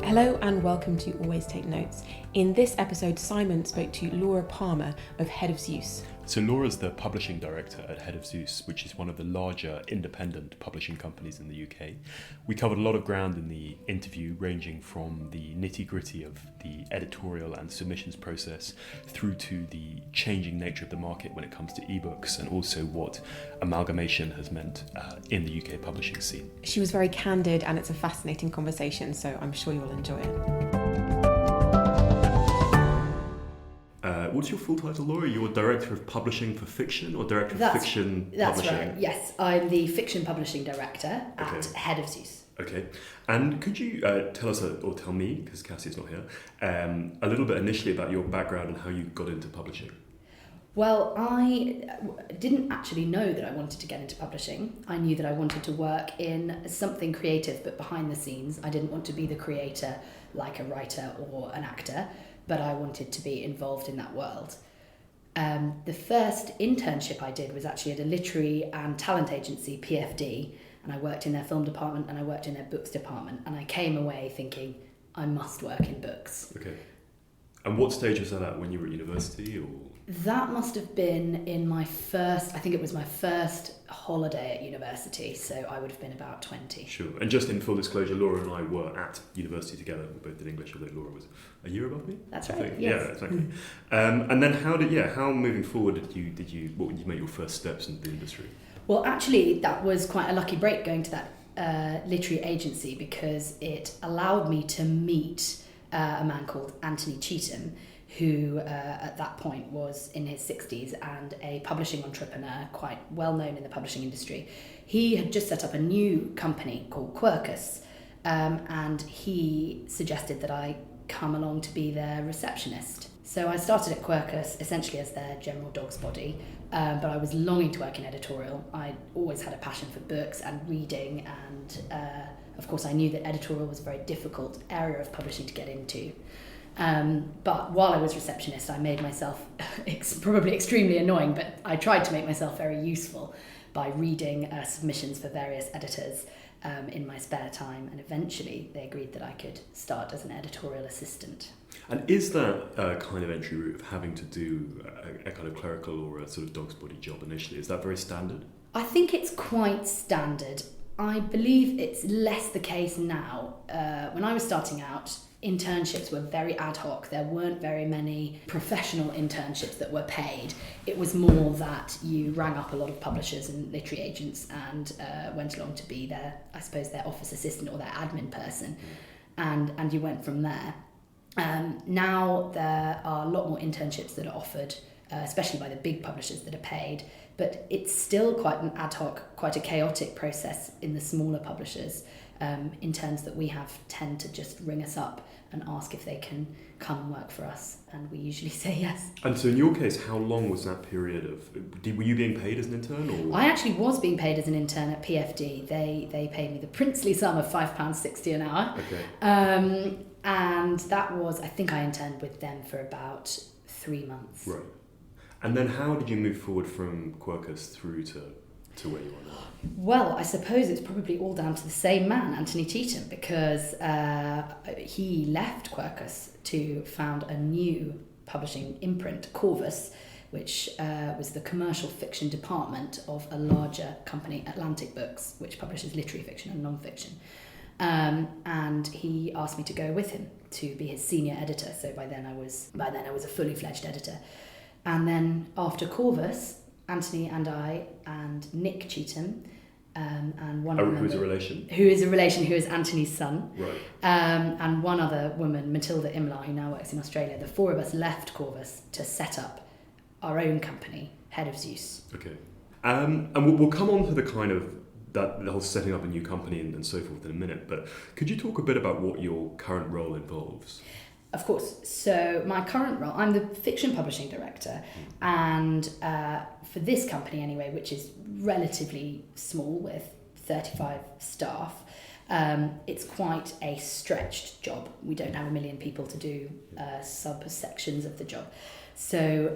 Hello and welcome to Always Take Notes. In this episode, Simon spoke to Laura Palmer of Head of Zeus. So Laura's the publishing director at Head of Zeus, which is one of the larger independent publishing companies in the UK. We covered a lot of ground in the interview, ranging from the nitty-gritty of the editorial and submissions process through to the changing nature of the market when it comes to ebooks, and also what amalgamation has meant in the UK publishing scene. She was very candid and it's a fascinating conversation, so I'm sure you'll enjoy it. What's your full title, Laura? You're Director of Publishing for Fiction or Director of Fiction Publishing? That's right, yes. I'm the Fiction Publishing Director at Head of Zeus. Okay. And could you tell us, or tell me, because Cassie's not here, a little bit initially about your background and how you got into publishing? Well, I didn't actually know that I wanted to get into publishing. I knew that I wanted to work in something creative, but behind the scenes. I didn't want to be the creator like a writer or an actor, but I wanted to be involved in that world. The first internship I did was actually at a literary and talent agency, PFD, and I worked in their film department and I worked in their books department, and I came away thinking, I must work in books. Okay. And what stage was that at, when you were at university? Or? That must have been in my first holiday at university, so I would have been about 20. Sure. And just in full disclosure, Laura and I were at university together. We both did English, although Laura was a year above me. That's right. Yes. Yeah, exactly. And then how moving forward what would you make your first steps into the industry? Well, actually, that was quite a lucky break going to that literary agency, because it allowed me to meet a man called Anthony Cheetham, who at that point was in his 60s and a publishing entrepreneur, quite well known in the publishing industry. He had just set up a new company called Quercus, and he suggested that I come along to be their receptionist. So I started at Quercus essentially as their general dog's body, but I was longing to work in editorial. I always had a passion for books and reading, and of course I knew that editorial was a very difficult area of publishing to get into. But while I was receptionist, I made myself probably extremely annoying, but I tried to make myself very useful by reading submissions for various editors in my spare time, and eventually they agreed that I could start as an editorial assistant. And is that kind of entry route of having to do a kind of clerical or a sort of dog's body job initially, is that very standard? I think it's quite standard. I believe it's less the case now. When I was starting out, internships were very ad hoc. There weren't very many professional internships that were paid. It was more that you rang up a lot of publishers and literary agents and went along to be their office assistant or their admin person, and you went from there. Now there are a lot more internships that are offered, especially by the big publishers that are paid, but it's still quite an ad hoc, quite a chaotic process in the smaller publishers. Interns that we have tend to just ring us up and ask if they can come and work for us, and we usually say yes. And so in your case, how long was that period of... were you being paid as an intern? Or? I actually was being paid as an intern at PFD. They paid me the princely sum of £5.60 an hour. Okay. And that was, I think I interned with them for about 3 months. Right. And then how did you move forward from Quercus through to where you are now? Well, I suppose it's probably all down to the same man, Anthony Cheetham, because he left Quercus to found a new publishing imprint, Corvus, which was the commercial fiction department of a larger company, Atlantic Books, which publishes literary fiction and non-fiction. And he asked me to go with him to be his senior editor. So by then I was a fully fledged editor. And then after Corvus, Anthony and I and Nick Cheetham, and one other... Who is a relation? Who is Anthony's son. Right. And one other woman, Matilda Imlar, who now works in Australia. The four of us left Corvus to set up our own company, Head of Zeus. Okay. And we'll come on to the kind of the whole setting up a new company and so forth in a minute, but could you talk a bit about what your current role involves? Of course. So my current role, I'm the fiction publishing director, and for this company anyway, which is relatively small with 35 staff, it's quite a stretched job. We don't have 1 million people to do subsections of the job. So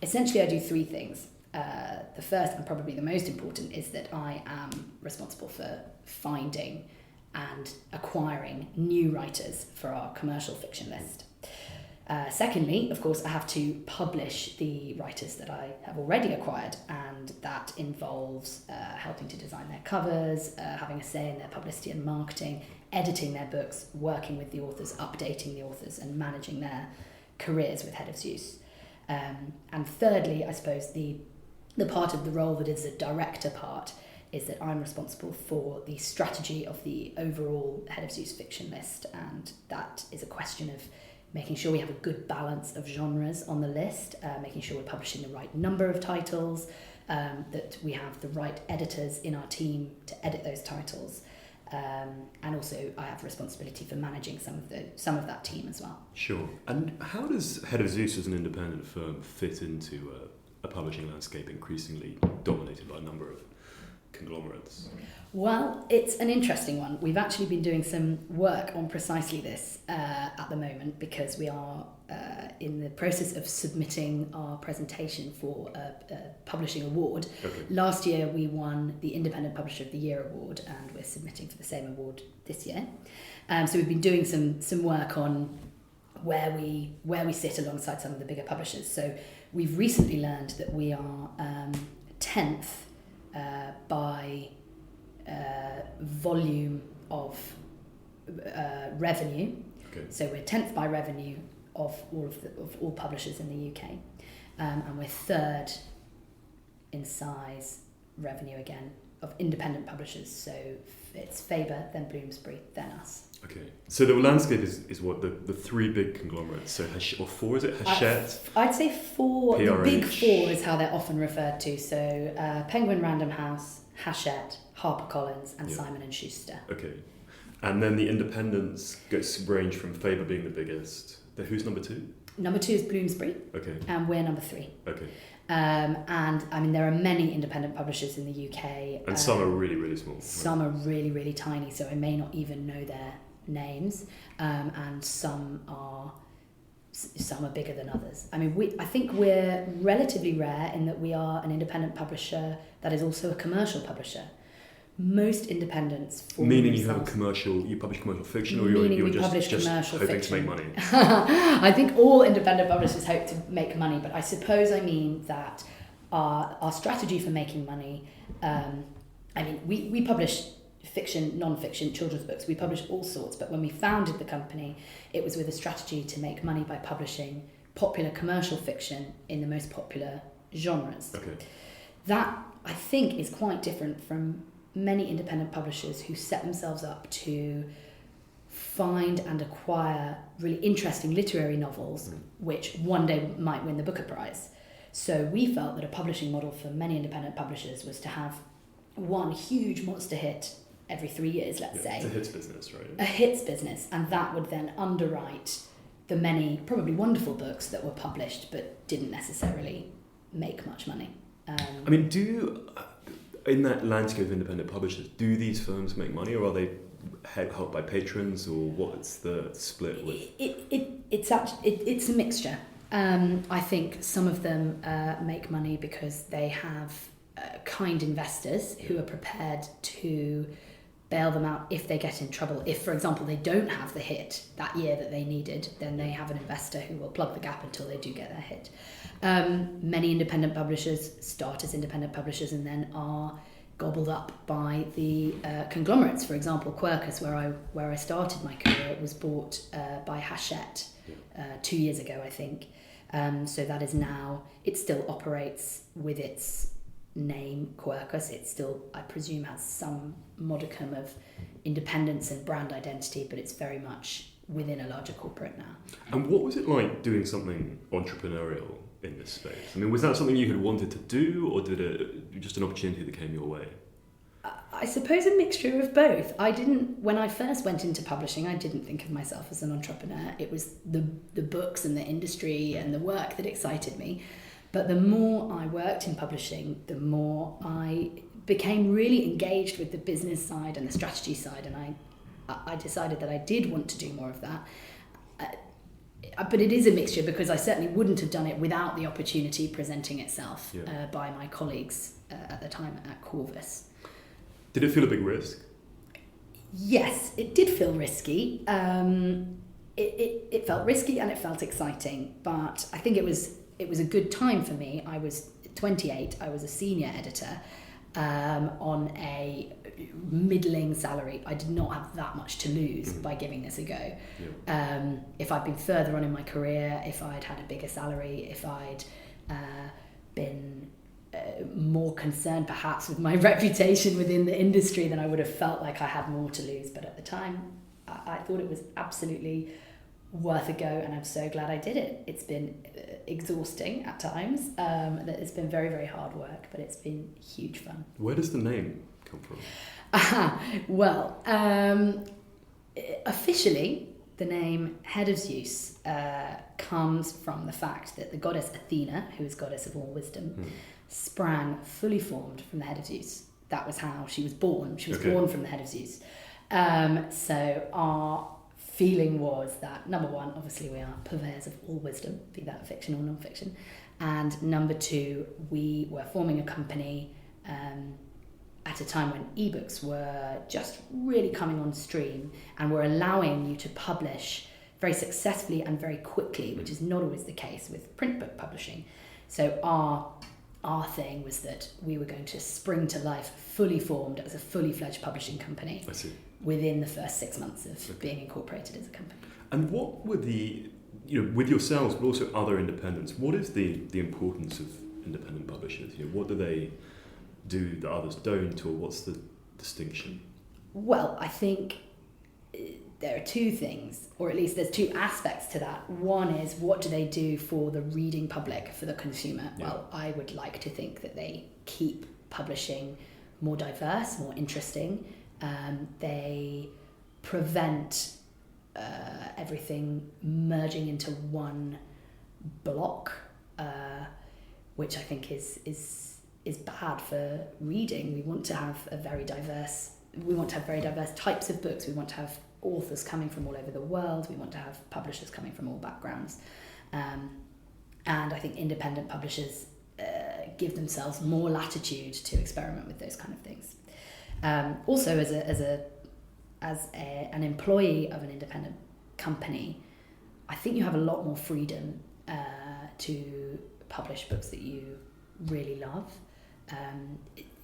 essentially I do 3 things. The first and probably the most important is that I am responsible for finding and acquiring new writers for our commercial fiction list. Secondly, of course, I have to publish the writers that I have already acquired, and that involves helping to design their covers, having a say in their publicity and marketing, editing their books, working with the authors, updating the authors, and managing their careers with Head of Zeus. And thirdly, I suppose the part of the role that is a director part is that I'm responsible for the strategy of the overall Head of Zeus fiction list, and that is a question of making sure we have a good balance of genres on the list, making sure we're publishing the right number of titles, that we have the right editors in our team to edit those titles, and also I have responsibility for managing some of that team as well. Sure. And how does Head of Zeus as an independent firm fit into a publishing landscape increasingly dominated by a number of conglomerates? Well, it's an interesting one. We've actually been doing some work on precisely this at the moment, because we are in the process of submitting our presentation for a publishing award. Okay. Last year we won the Independent Publisher of the Year award, and we're submitting for the same award this year. So we've been doing some work on where we sit alongside some of the bigger publishers. So we've recently learned that we are 10th by volume of revenue. Okay. So we're 10th by revenue of all publishers in the UK, and we're 3rd in size, revenue again, of independent publishers. So it's Faber, then Bloomsbury, then us. Okay. So the landscape is what, the three big conglomerates, so or four, is it? Hachette? I'd say 4. PRH. The big 4 is how they're often referred to. So Penguin Random House, Hachette, HarperCollins, and Simon & Schuster. Okay. And then the independents range from Faber being the biggest. Who's number 2? Number 2 is Bloomsbury. Okay. And we're number 3. Okay. And I mean, there are many independent publishers in the UK. And some are really, really small. Some are really, really tiny, so I may not even know their names. And some are bigger than others. I mean, I think we're relatively rare in that we are an independent publisher that is also a commercial publisher. Most independents form Meaning themselves. you publish commercial fiction, or Meaning you're we just publish hoping commercial to fiction. make money? I think all independent publishers hope to make money, but I suppose I mean that our strategy for making money, I mean, we publish fiction, non-fiction, children's books, we publish all sorts, but when we founded the company, it was with a strategy to make money by publishing popular commercial fiction in the most popular genres. Okay. That, I think, is quite different from many independent publishers who set themselves up to find and acquire really interesting literary novels which one day might win the Booker Prize. So we felt that a publishing model for many independent publishers was to have one huge monster hit every 3 years, let's say. It's a hits business, right? A hits business, and that would then underwrite the many probably wonderful books that were published but didn't necessarily make much money. I mean, in that landscape of independent publishers, do these firms make money, or are they helped by patrons, or what's the split with? It's a mixture. I think some of them make money because they have kind investors who are prepared to bail them out if they get in trouble. If, for example, they don't have the hit that year that they needed, then they have an investor who will plug the gap until they do get their hit. Many independent publishers start as independent publishers and then are gobbled up by the conglomerates. For example, Quercus, where I started my career, was bought by Hachette 2 years ago, I think. So that is now, it still operates with its name Quercus. It still, I presume, has some modicum of independence and brand identity, but it's very much within a larger corporate now. And what was it like doing something entrepreneurial in this space? I mean, was that something you had wanted to do, or did it just an opportunity that came your way? I suppose a mixture of both. When I first went into publishing, I didn't think of myself as an entrepreneur. It was the books and the industry and the work that excited me. But the more I worked in publishing, the more I became really engaged with the business side and the strategy side, and I decided that I did want to do more of that. But it is a mixture, because I certainly wouldn't have done it without the opportunity presenting itself by my colleagues at the time at Corvus. Did it feel a big risk? Yes, it did feel risky. It felt risky and it felt exciting, but I think it was a good time for me. I was 28. I was a senior editor on a middling salary. I did not have that much to lose by giving this a go. Yeah. If I'd been further on in my career, if I'd had a bigger salary, if I'd been more concerned perhaps with my reputation within the industry, then I would have felt like I had more to lose. But at the time, I thought it was absolutely worth a go, and I'm so glad I did it. It's been exhausting at times. It's been very, very hard work, but it's been huge fun. Where does the name come from? Well, officially, the name Head of Zeus comes from the fact that the goddess Athena, who is goddess of all wisdom, sprang fully formed from the head of Zeus. That was how she was born. She was born from the head of Zeus. So our feeling was that, number one, obviously we are purveyors of all wisdom, be that fiction or non-fiction. And number two, we were forming a company at a time when ebooks were just really coming on stream and were allowing you to publish very successfully and very quickly, which is not always the case with print book publishing. So our thing was that we were going to spring to life fully formed as a fully fledged publishing company within the first 6 months of being incorporated as a company. And what were the, with yourselves, but also other independents, what is the importance of independent publishers? What do they do that others don't, or what's the distinction? Well, I think there are two things, or at least there's two aspects to that. One is, what do they do for the reading public, for the consumer? Yeah. Well, I would like to think that they keep publishing more diverse, more interesting. They prevent everything merging into one block, which I think is bad for reading. We want to have very diverse types of books. We want to have authors coming from all over the world. We want to have publishers coming from all backgrounds. And I think independent publishers give themselves more latitude to experiment with those kind of things. Also, as an employee of an independent company, I think you have a lot more freedom to publish books that you really love.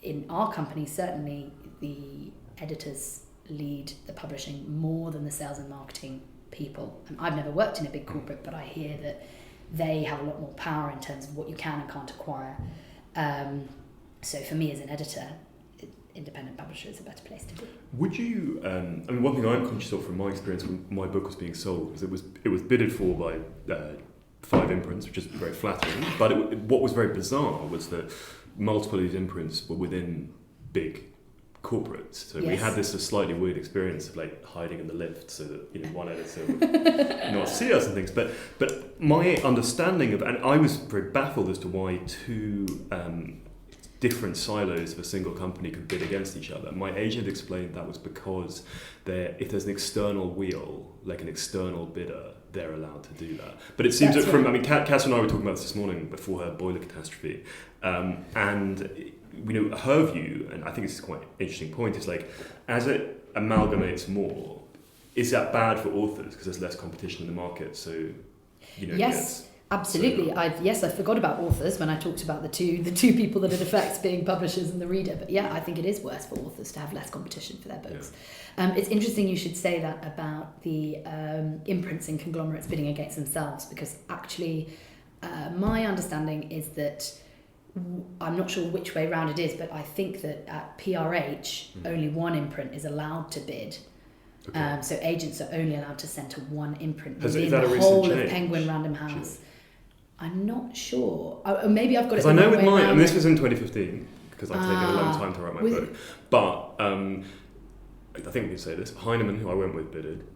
In our company, certainly the editors lead the publishing more than the sales and marketing people. And I've never worked in a big corporate, but I hear that they have a lot more power in terms of what you can and can't acquire. So for me as an editor, independent publisher is a better place to be. Would you, one thing I'm conscious of from my experience when my book was being sold was it was bidded for by 5 imprints, which is very flattering, but what was very bizarre was that multiple of these imprints were within big corporates. So we had this slightly weird experience of hiding in the lift so that one editor would not see us and things. But my understanding of, and I was very baffled as to why two different silos of a single company could bid against each other. My agent explained that was because if there's an external wheel, like an external bidder, they're allowed to do that. But it seems Cass and I were talking about this morning before her boiler catastrophe, and her view, and I think it's quite an interesting point, is as it amalgamates more, is that bad for authors because there's less competition in the market? So, yes, absolutely. I forgot about authors when I talked about the two people that it affects, being publishers and the reader. But yeah, I think it is worse for authors to have less competition for their books. Yeah. It's interesting you should say that about the imprints and conglomerates bidding against themselves, because actually my understanding is that, I'm not sure which way round it is, but I think that at PRH, only one imprint is allowed to bid. Okay. So agents are only allowed to send to one imprint within the whole of Penguin Random House. I'm not sure. Maybe I've got it the wrong way around. I know with mine, and this was in 2015, because I've taken a long time to write my book. But I think we can say this. Heinemann, who I went with, bidded.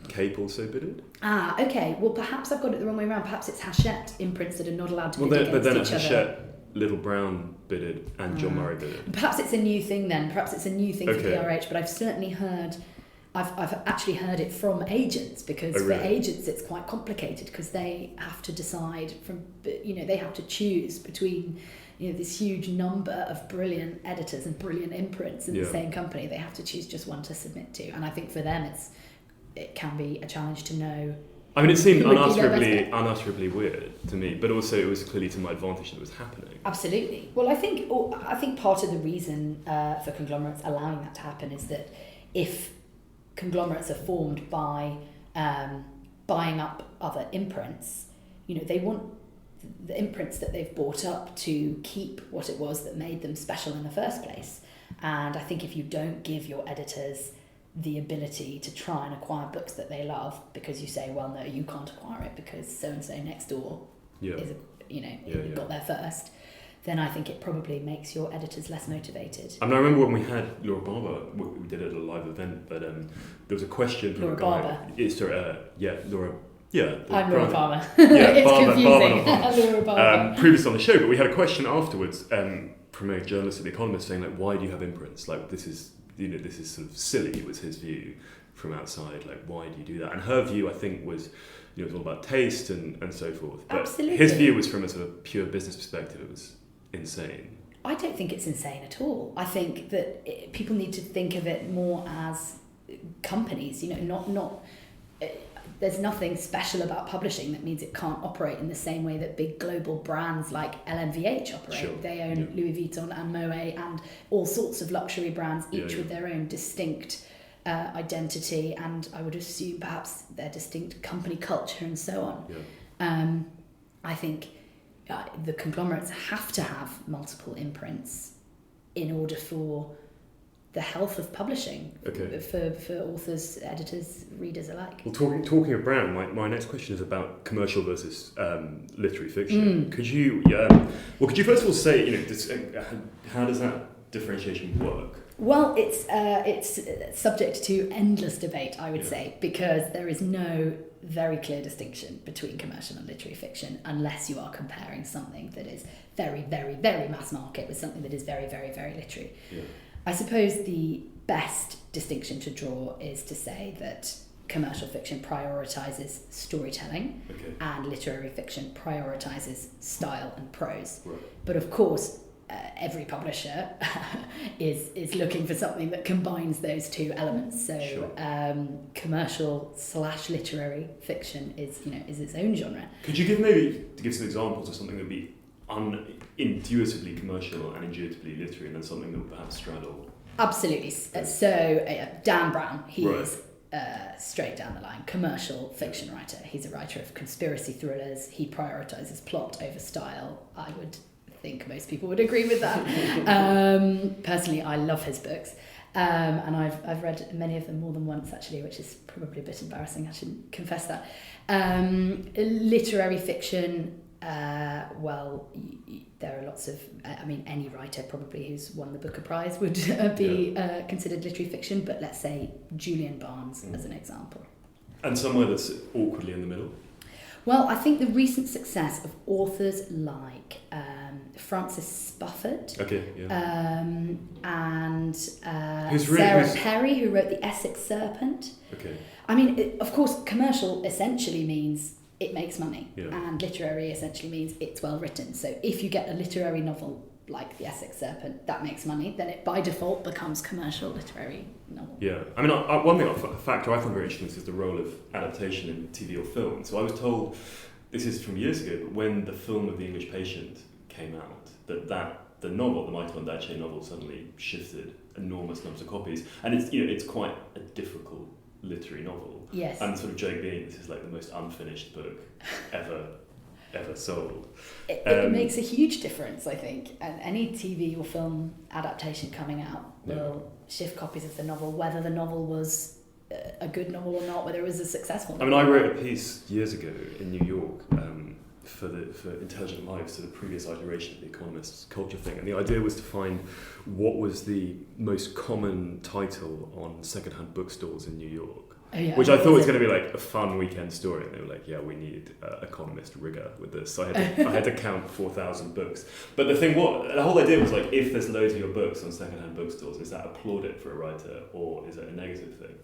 Cape also bidded. Okay. Well, perhaps I've got it the wrong way around. Perhaps it's Hachette imprints that are not allowed to bid against each other. But then Hachette, Little Brown bidded, and John Murray bidded. Perhaps it's a new thing then. Perhaps it's a new thing for PRH. But I've certainly heard. I've actually heard it from agents, because for agents it's quite complicated, because they have to decide they have to choose between this huge number of brilliant editors and brilliant imprints in the same company. They have to choose just one to submit to, and I think for them it can be a challenge to know. I mean, it seemed unutterably weird to me, but also it was clearly to my advantage that it was happening. Absolutely. Well, I think part of the reason for conglomerates allowing that to happen is that if conglomerates are formed by buying up other imprints, they want the imprints that they've bought up to keep what it was that made them special in the first place. And I think if you don't give your editors the ability to try and acquire books that they love, because you say, well, no, you can't acquire it because so-and-so next door got there first, then I think it probably makes your editors less motivated. I mean, I remember when we had Laura Barber, we did it at a live event, but there was a question from Laura a guy. Barber? Laura. I'm Laura Barber. Yeah, It's Barber, confusing. Barber. Laura Barber. Previous on the show, but we had a question afterwards from a journalist at The Economist saying, like, why do you have imprints? Like, this is sort of silly, was his view from outside. Like, why do you do that? And her view, I think, was, it was all about taste and so forth. But Absolutely. His view was from a sort of pure business perspective. It was insane. I don't think it's insane at all. I think that people need to think of it more as companies, not there's nothing special about publishing that means it can't operate in the same way that big global brands like LMVH operate. Sure. They own Louis Vuitton and Moet and all sorts of luxury brands, each with their own distinct identity, and I would assume perhaps their distinct company culture and so on. I think the conglomerates have to have multiple imprints in order for the health of publishing for authors, editors, readers alike. Well, talking of brand, my next question is about commercial versus literary fiction. Could you first of all say, how does that differentiation work? Well, it's subject to endless debate, I would say, because there is no very clear distinction between commercial and literary fiction unless you are comparing something that is very, very, very mass market with something that is very, very, very literary. Yeah. I suppose the best distinction to draw is to say that commercial fiction prioritises storytelling and literary fiction prioritises style and prose. Right. But of course, every publisher is looking for something that combines those two elements. So commercial / literary fiction is its own genre. Could you give some examples of something that would be unintuitively commercial and intuitively literary, and then something that would perhaps straddle? Absolutely. So Dan Brown, he is straight down the line commercial fiction writer. He's a writer of conspiracy thrillers. He prioritises plot over style. I would think most people would agree with that. Personally, I love his books, and I've read many of them more than once actually, which is probably a bit embarrassing. I shouldn't confess that. Literary fiction. There are lots of. Any writer probably who's won the Booker Prize would be considered literary fiction. But let's say Julian Barnes as an example. And somewhere that's awkwardly in the middle. Well, I think the recent success of authors like Francis Spufford and Sarah Perry, who wrote The Essex Serpent. Okay. I mean, of course, commercial essentially means it makes money, and literary essentially means it's well written. So if you get a literary novel like The Essex Serpent that makes money, then it by default becomes commercial literary novel. Yeah, I mean, one factor I find very interesting is the role of adaptation in TV or film. So I was told, this is from years ago, but when the film of The English Patient came out, that the novel, the Michael Ondaatje novel, suddenly shifted enormous numbers of copies, and it's quite a difficult literary novel. Yes. And the sort of joke being, this is like the most unfinished book ever sold. It makes a huge difference, I think, and any TV or film adaptation coming out will shift copies of the novel, whether the novel was a good novel or not, whether it was a successful novel. I mean, I wrote a piece years ago in New York for Intelligent Lives, so the previous iteration of The Economist's culture thing, and the idea was to find what was the most common title on secondhand bookstores in New York. Which I thought was going to be like a fun weekend story, and they were like, we need economist rigor with this. So I had to count 4,000 books. But the whole idea was like, if there's loads of your books on secondhand bookstores, is that a plaudit for a writer, or is it a negative thing?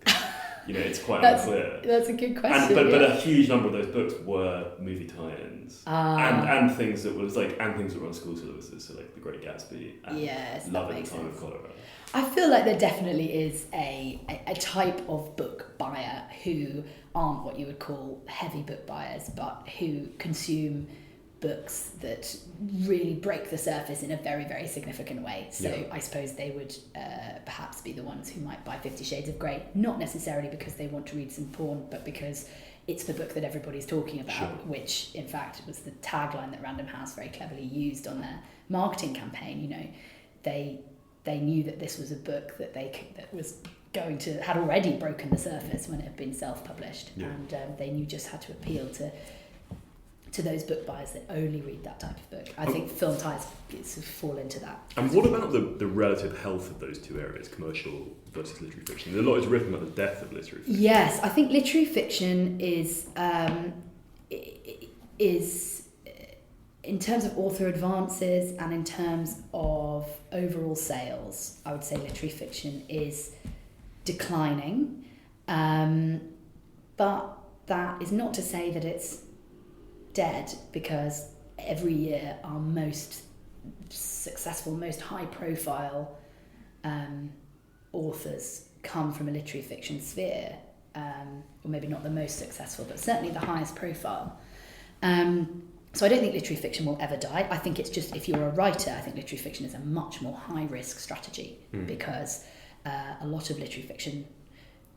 It's quite That's unclear. a good question. But a huge number of those books were movie tie-ins, and things that were on school syllabuses, so like The Great Gatsby, and Yes, Love at the Time of Cholera. I feel like there definitely is a type of book buyer who aren't what you would call heavy book buyers, but who consume books that really break the surface in a very, very significant way. So I suppose they would perhaps be the ones who might buy 50 Shades of Grey, not necessarily because they want to read some porn, but because it's the book that everybody's talking about, which in fact was the tagline that Random House very cleverly used on their marketing campaign. They knew that this was a book that had already broken the surface when it had been self-published, and they knew just how to appeal to those book buyers that only read that type of book. I think film ties fall into that. And what about the relative health of those two areas, commercial versus literary fiction? A lot is written about the death of literary fiction. Yes, I think literary fiction is in terms of author advances and in terms of overall sales, I would say literary fiction is declining. But that is not to say that it's dead, because every year our most successful, most high-profile authors come from a literary fiction sphere, or maybe not the most successful, but certainly the highest profile. So I don't think literary fiction will ever die. I think it's just, if you're a writer, I think literary fiction is a much more high-risk strategy, because a lot of literary fiction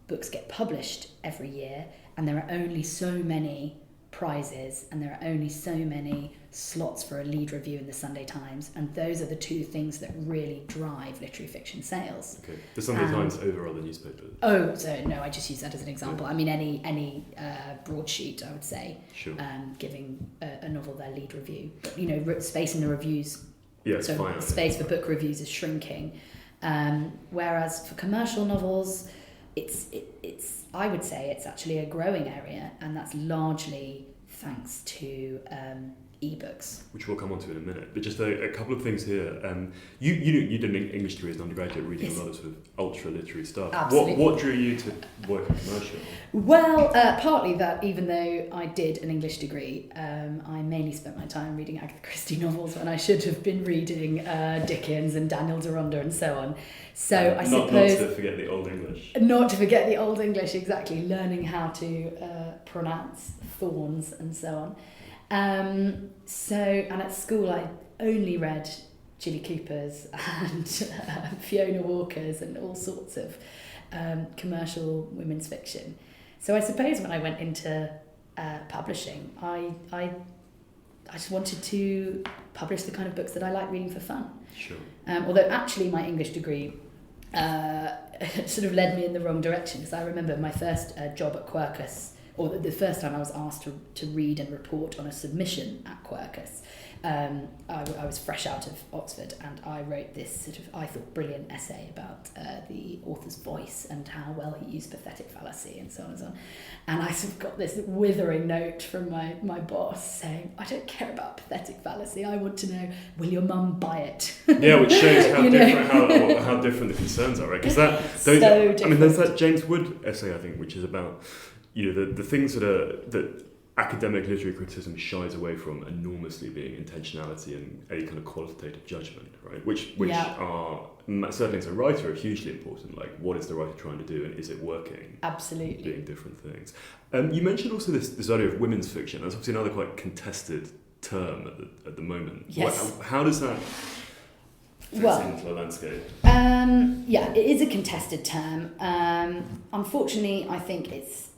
books get published every year, and there are only so many prizes, and there are only so many slots for a lead review in the Sunday Times, and those are the two things that really drive literary fiction sales. Okay, the Sunday Times over other newspapers. Oh, so no, I just use that as an example. I mean, any broadsheet, I would say, giving a novel their lead review. But, space in the reviews. Space for book reviews is shrinking, whereas for commercial novels, it's I would say it's actually a growing area, and that's largely thanks to ebooks, which we'll come on to in a minute. But just a couple of things here. You did an English degree as an undergraduate, reading a lot of sort of ultra literary stuff. Absolutely. What drew you to work in commercial? Well, partly that, even though I did an English degree, I mainly spent my time reading Agatha Christie novels when I should have been reading Dickens and Daniel Deronda and so on. So I suppose... Not to forget the Old English. Not to forget the Old English, exactly. Learning how to pronounce thorns and so on. And at school I only read Jilly Coopers and Fiona Walkers and all sorts of commercial women's fiction. So I suppose when I went into publishing, I just wanted to publish the kind of books that I like reading for fun. Sure. Although actually my English degree sort of led me in the wrong direction, because I remember my first job at Quercus, or the first time I was asked to read and report on a submission at Quercus. I was fresh out of Oxford, and I wrote this sort of, I thought, brilliant essay about the author's voice and how well he used pathetic fallacy and so on and so on. And I sort of got this withering note from my boss saying, I don't care about pathetic fallacy, I want to know, will your mum buy it? Yeah, which shows how different the concerns are, right? Because different. I mean, there's that James Wood essay, I think, which is about the things that academic literary criticism shies away from enormously being intentionality and a kind of qualitative judgment, right? Which are, certainly as a writer, are hugely important. Like, what is the writer trying to do, and is it working? Absolutely. Doing different things. You mentioned also this idea of women's fiction. That's obviously another quite contested term at the moment. Yes. How does that fit into the landscape? It is a contested term. Unfortunately, I think it's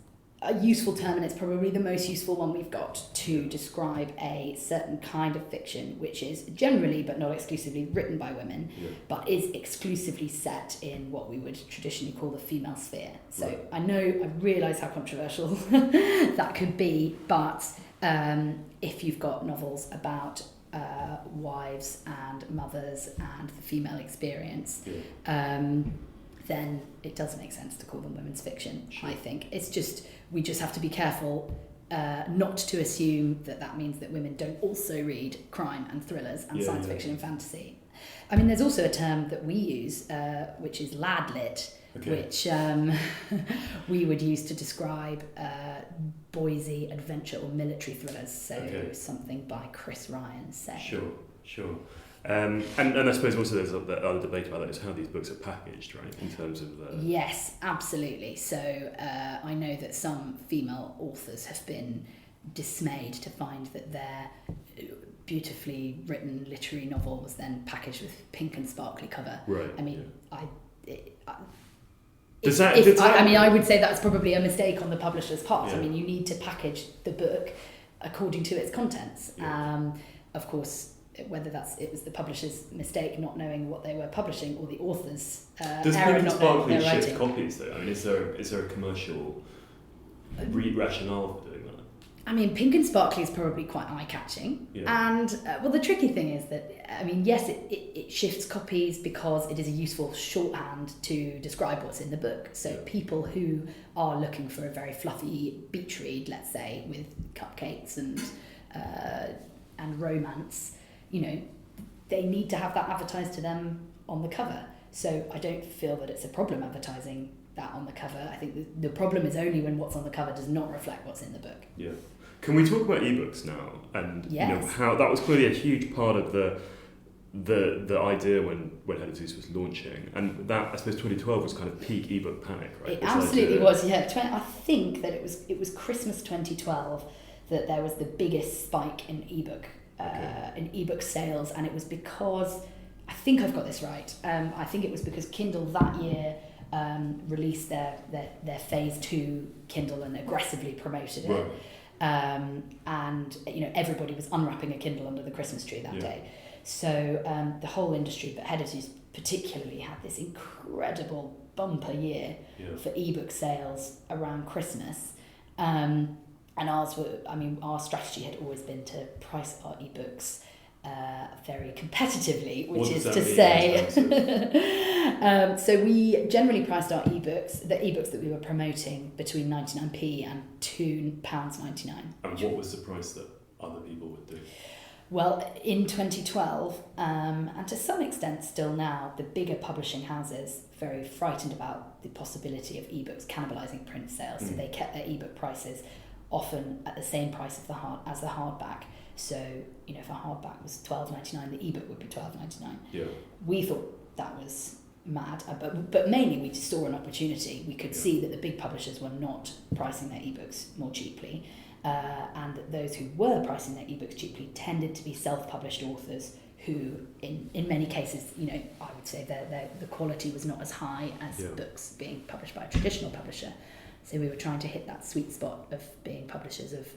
a useful term, and it's probably the most useful one we've got to describe a certain kind of fiction, which is generally but not exclusively written by women, but is exclusively set in what we would traditionally call the female sphere. So I realise how controversial that could be, but if you've got novels about wives and mothers and the female experience, then it does make sense to call them women's fiction. Sure. I think it's just, we just have to be careful not to assume that means that women don't also read crime and thrillers and science fiction and fantasy. I mean, there's also a term that we use, which is lad lit, Okay. which we would use to describe Boise adventure or military thrillers. So something by Chris Ryan, say. Sure. And I suppose also there's the other debate about that is how these books are packaged, right? In terms of Yes, absolutely. So I know that some female authors have been dismayed to find that their beautifully written literary novel was then packaged with pink and sparkly cover. Right. I mean, yeah. I would say that's probably a mistake on the publisher's part. Yeah. I mean, you need to package the book according to its contents. Yeah. Of course, whether it was the publisher's mistake not knowing what they were publishing or the author's Does error pink and not knowing what sparkly they're writing. shift copies though? I mean, is there a commercial rationale for doing that? I mean, pink and sparkly is probably quite eye-catching. Yeah. And, the tricky thing is that, I mean, yes, it shifts copies because it is a useful shorthand to describe what's in the book. So people who are looking for a very fluffy beach read, let's say, with cupcakes and romance, they need to have that advertised to them on the cover. So I don't feel that it's a problem advertising that on the cover. I think the problem is only when what's on the cover does not reflect what's in the book. Yeah. Can we talk about ebooks now? And Yes. how that was clearly a huge part of the idea when Head of Zeus was launching, and that I suppose 2012 was kind of peak ebook panic, right? It absolutely was. Yeah, I think that it was Christmas 2012 that there was the biggest spike in ebook sales, and it was because I think I've got this right. I think it was because Kindle that year released their phase 2 Kindle and aggressively promoted it. Right. And everybody was unwrapping a Kindle under the Christmas tree that day. So the whole industry, but Head of Zeus particularly, had this incredible bumper year for ebook sales around Christmas. And our strategy had always been to price our ebooks very competitively, which is to say, so we generally priced our ebooks, the ebooks that we were promoting, between 99p and £2.99. And what was the price that other people would do? Well, in 2012, and to some extent still now, the bigger publishing houses very frightened about the possibility of ebooks cannibalising print sales, so they kept their ebook prices often at the same price as the hardback. So, if a hardback was $12.99, the ebook would be $12.99. Yeah. We thought that was mad, but mainly we saw an opportunity. We could see that the big publishers were not pricing their ebooks more cheaply, and that those who were pricing their ebooks cheaply tended to be self-published authors who, in many cases, I would say the quality was not as high as books being published by a traditional publisher. So we were trying to hit that sweet spot of being publishers of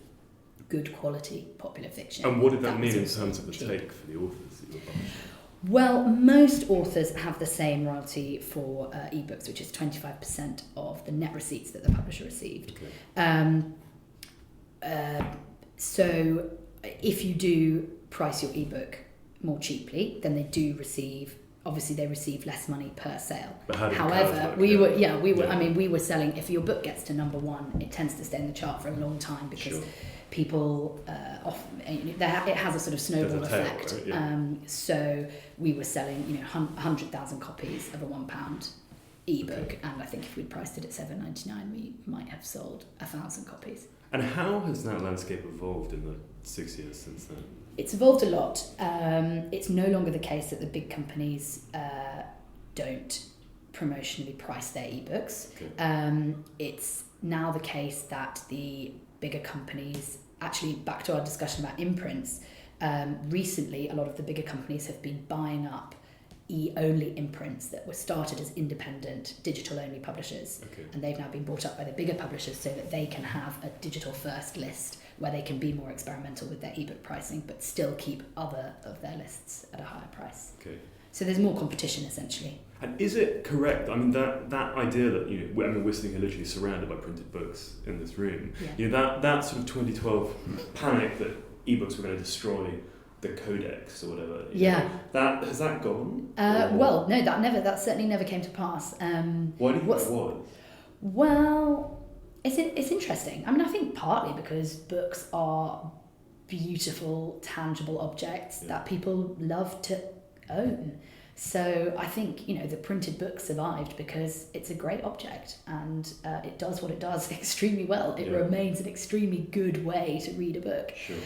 good quality popular fiction. And what did that mean in terms of the take for the authors that you were publishing? Well, most authors have the same royalty for ebooks, which is 25% of the net receipts that the publisher received. Okay. So if you do price your ebook more cheaply, then they do receive. Obviously, they receive less money per sale. However, we were selling. If your book gets to number 1, it tends to stay in the chart for a long time because people often it has a sort of snowball effect. Right? So we were selling 100,000 copies of a £1 ebook, and I think if we'd priced it at $7.99, we might have sold 1,000 copies. And how has that landscape evolved in the 6 years since then? It's evolved a lot. It's no longer the case that the big companies don't promotionally price their ebooks. Okay. It's now the case that the bigger companies, actually back to our discussion about imprints, recently a lot of the bigger companies have been buying up e-only imprints that were started as independent digital-only publishers. Okay. And they've now been bought up by the bigger publishers so that they can have a digital-first list where they can be more experimental with their ebook pricing but still keep other of their lists at a higher price. Okay. So there's more competition, essentially. And is it correct? I mean, that idea that we're sitting here literally surrounded by printed books in this room. Yeah. That sort of 2012 panic that ebooks were going to destroy the codex or whatever. Has that gone? Well, no, that certainly never came to pass. Why do you think that was? Well, it's interesting. I mean, I think partly because books are beautiful, tangible objects that people love to own. So I think, the printed book survived because it's a great object and it does what it does extremely well. It remains an extremely good way to read a book. Sure.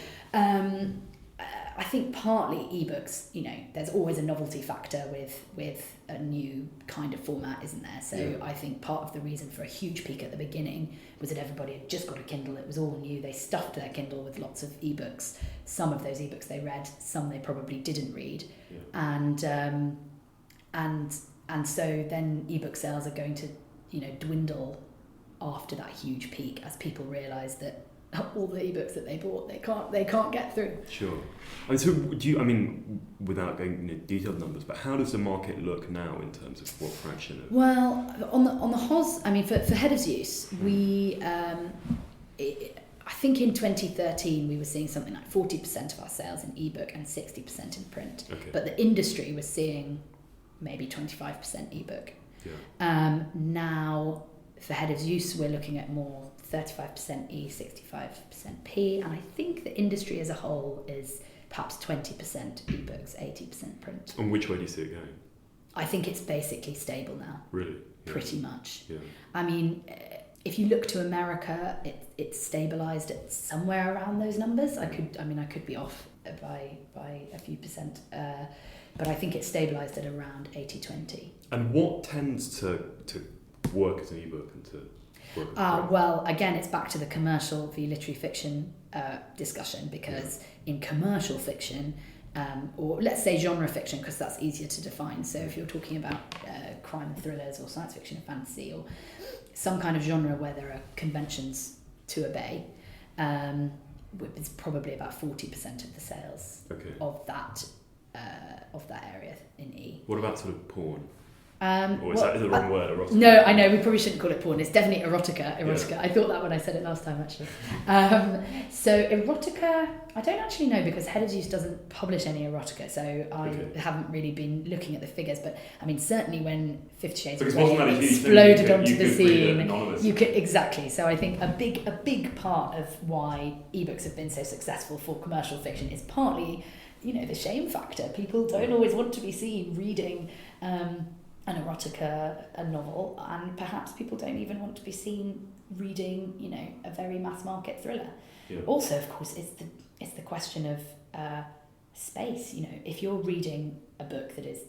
I think partly ebooks, there's always a novelty factor with a new kind of format, isn't there? So I think part of the reason for a huge peak at the beginning was that everybody had just got a Kindle. It was all new. They stuffed their Kindle with lots of ebooks. Some of those ebooks they read, some they probably didn't read. Yeah. And so then ebook sales are going to, dwindle after that huge peak as people realise that all the ebooks that they bought they can't get through. Sure. And so without going into detailed numbers, but how does the market look now in terms of what fraction of? Well, on the HOS, for Head of Zeus, we I think in 2013 we were seeing something like 40% of our sales in ebook and 60% in print. Okay. But the industry was seeing maybe 25% ebook. Yeah. Now for Head of Zeus we're looking at more 35% E, 65% P, and I think the industry as a whole is perhaps 20% ebooks, 80% print. And which way do you see it going? I think it's basically stable now. Really? Yeah. Pretty much. Yeah. I mean, if you look to America, it's stabilised at somewhere around those numbers. I could be off by a few percent, but I think it's stabilised at around 80-20. And what tends to work as an ebook and to well, again, it's back to the commercial v literary fiction discussion, because in commercial fiction, or let's say genre fiction, because that's easier to define. So if you're talking about crime and thrillers or science fiction and fantasy or some kind of genre where there are conventions to obey, it's probably about 40% of the sales of that area in E. What about sort of porn? Is that the wrong word? Erotica? No, I know, we probably shouldn't call it porn. It's definitely erotica. Yeah. I thought that when I said it last time, actually. So erotica, I don't actually know, because Head of Zeus doesn't publish any erotica, so I haven't really been looking at the figures. But I mean, certainly when 50 Shades of Grey exploded onto the scene, you could exactly. So I think a big part of why ebooks have been so successful for commercial fiction is partly, the shame factor. People don't always want to be seen reading an erotica, a novel, and perhaps people don't even want to be seen reading, a very mass market thriller. Yeah. Also, of course, it's the question of space. If you're reading a book that is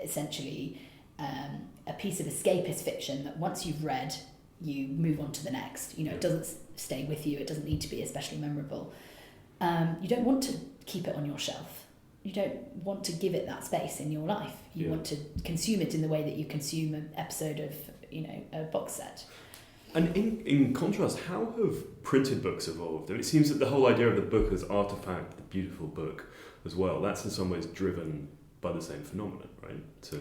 essentially a piece of escapist fiction that once you've read, you move on to the next. It doesn't stay with you. It doesn't need to be especially memorable. You don't want to keep it on your shelf. You don't want to give it that space in your life. You want to consume it in the way that you consume an episode of, a box set. And in contrast, how have printed books evolved? And it seems that the whole idea of the book as artifact, the beautiful book as well, that's in some ways driven by the same phenomenon, right? I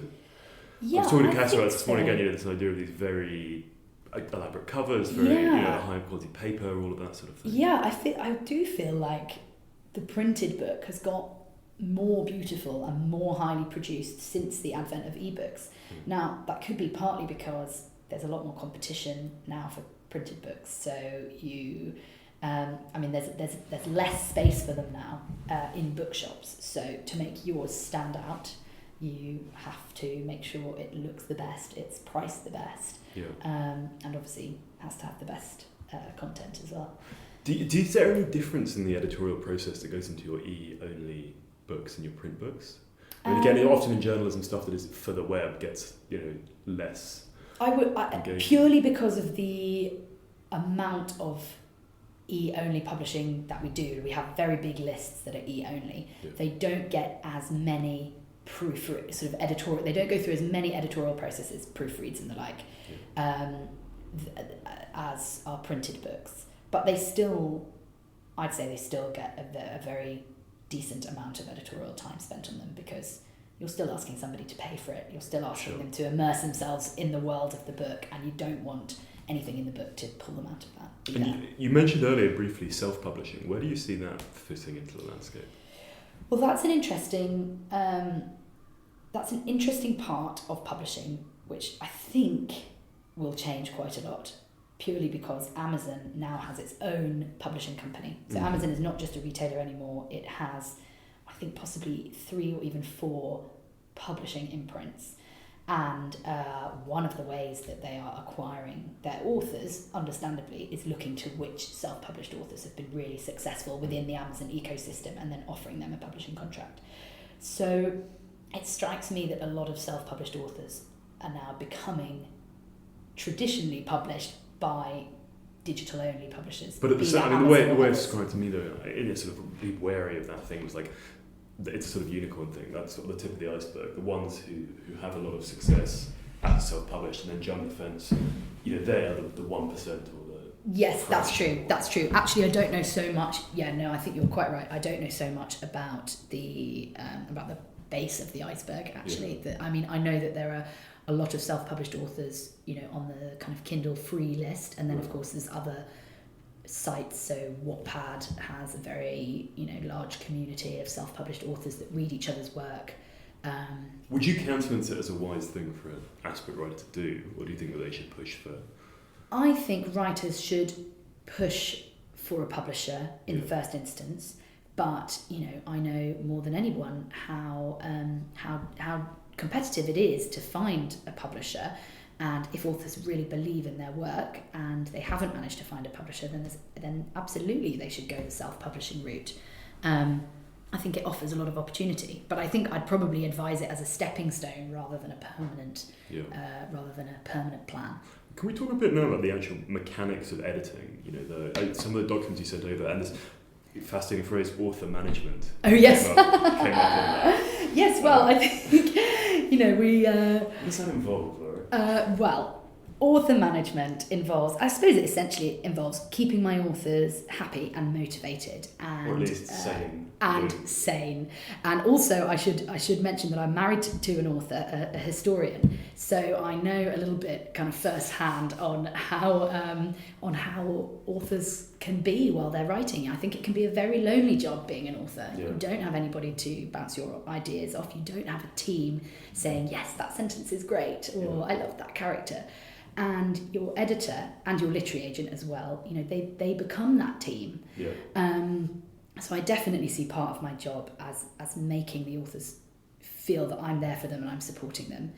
was talking to Cassie about this morning again, this idea of these very elaborate covers, very high quality paper, all of that sort of thing. Yeah, I do feel like the printed book has got more beautiful and more highly produced since the advent of ebooks. Now, that could be partly because there's a lot more competition now for printed books. So there's less space for them now in bookshops. So to make yours stand out, you have to make sure it looks the best, it's priced the best, and obviously has to have the best content as well. Is there any difference in the editorial process that goes into your E-only books and your print books? I mean, again, often in journalism, stuff that is for the web gets, less. Purely because of the amount of E-only publishing that we do. We have very big lists that are E-only. Yeah. They don't get as many editorial. They don't go through as many editorial processes, proofreads and the like, as our printed books. But I'd say they still get a very decent amount of editorial time spent on them, because you're still asking somebody to pay for it. You're still asking them to immerse themselves in the world of the book, and you don't want anything in the book to pull them out of that. And you mentioned earlier briefly self-publishing. Where do you see that fitting into the landscape? Well, that's an interesting part of publishing, which I think will change quite a lot, purely because Amazon now has its own publishing company. So Amazon is not just a retailer anymore. It has, I think, possibly 3 or even 4 publishing imprints. And one of the ways that they are acquiring their authors, understandably, is looking to which self-published authors have been really successful within the Amazon ecosystem and then offering them a publishing contract. So it strikes me that a lot of self-published authors are now becoming traditionally published by digital-only publishers. But at the same time, the way it's described to me, though, in it sort of be wary of that thing was like, it's a sort of unicorn thing. That's sort of the tip of the iceberg. The ones who have a lot of success as self-published and then jump the fence, they are the 1% or the... Yes, that's true. Actually, I don't know so much. Yeah, no, I think you're quite right. I don't know so much about the base of the iceberg, actually. Yeah. I know that there are a lot of self-published authors, on the kind of Kindle free list, and then, of course, there's other sites. So Wattpad has a very large community of self-published authors that read each other's work. Would you countenance it as a wise thing for an aspirant writer to do, or do you think that they should push for? I think writers should push for a publisher in the first instance, but I know more than anyone how competitive it is to find a publisher. And if authors really believe in their work and they haven't managed to find a publisher, then absolutely they should go the self-publishing route. I think it offers a lot of opportunity, but I think I'd probably advise it as a stepping stone rather than a permanent plan. Can we talk a bit now about the actual mechanics of editing? Some of the documents you sent over, and this fascinating phrase, author management. Oh yes. Came up in that. Yes. Well, I think we. What does that involve? Author management involves, I suppose it essentially involves keeping my authors happy and motivated, and or at least sane. Sane. And also I should mention that I'm married to an author, a historian, so I know a little bit kind of firsthand on how authors can be while they're writing. I think it can be a very lonely job being an author. Yeah. You don't have anybody to bounce your ideas off. You don't have a team saying, yes, that sentence is great, or I love that character. And your editor and your literary agent as well, they become that team. Yeah. So I definitely see part of my job as making the authors feel that I'm there for them and I'm supporting them.